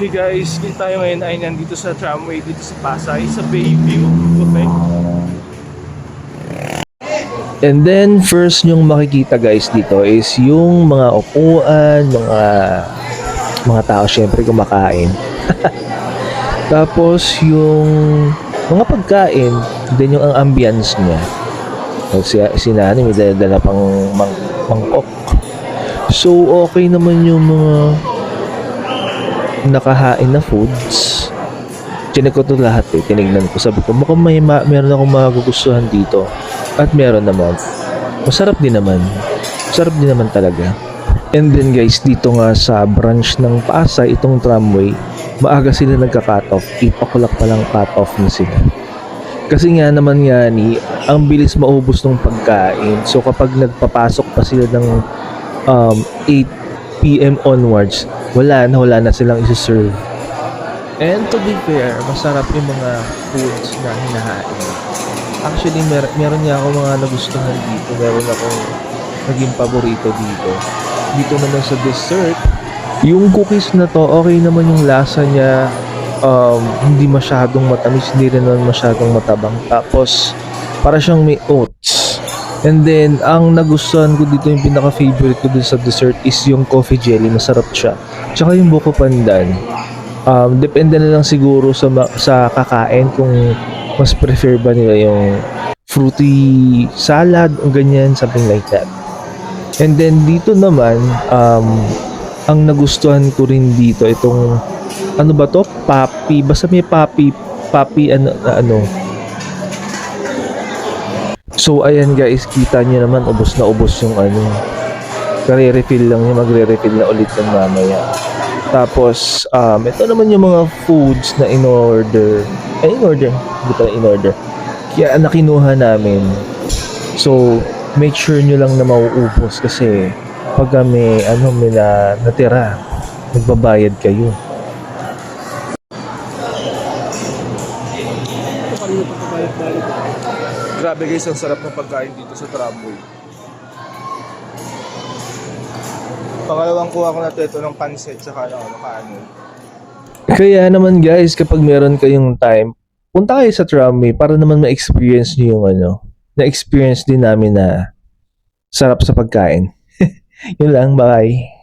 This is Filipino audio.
Hey guys, tayo ngayon ay nandito sa tramway dito sa Pasay, sa Bayview. Okay? And then first yung makikita guys dito is yung mga upuan, mga tao syempre kumakain. Tapos yung mga pagkain, then yung ang ambience niya. Si Nani may dala pang mangkok. So okay naman yung mga nakahain na foods. Chinek ko to lahat tinignan ko. Sabi ko, mukhang meron akong magugustuhan dito. At meron naman. Masarap din naman. Masarap din naman talaga. And then guys, dito nga sa branch ng Pasay, itong tramway, maaga sila nagka-cut off. 8 o'clock pa lang cut off na sila. Kasi nga naman ang bilis maubos ng pagkain. So kapag nagpapasok pa sila ng 8 p.m. onwards, wala na silang isi-serve. And to be fair, masarap yung mga foods na hinahain. Actually, meron niya ako mga nagustuhan dito. Meron akong naging paborito dito. Dito naman sa dessert, yung cookies na to, okay naman yung lasa niya. Hindi masyadong matamis, hindi rin naman masyadong matabang. Tapos, para siyang may oats. And then, ang nagustuhan ko dito, yung pinaka-favorite ko dito sa dessert is yung coffee jelly. Masarap siya. Tsaka yung buko pandan. Depende na lang siguro sa kakain kung mas prefer ba nila yung fruity salad o ganyan, something like that. And then dito naman, ang nagustuhan ko rin dito, itong ano ba to? Papi. Basta may papi ano. So ayan guys, kita nyo naman, ubos na ubos yung ano. Kare-refill lang niya, magre-refill na ulit ng mamaya. Tapos, ito naman yung mga foods na in-order. Hindi pala in-order. Kaya nakinuha namin. So, make sure nyo lang na mauubos kasi pag may natira, magbabayad kayo. Grabe guys, ang sarap ng pagkain dito sa tramway. Pangalawang kuha ko na ito ng pansit tsaka kanin. Kaya naman guys, kapag meron kayong time, punta kayo sa tramway para naman ma-experience nyo yung na-experience din namin na sarap sa pagkain. Yun lang, bye!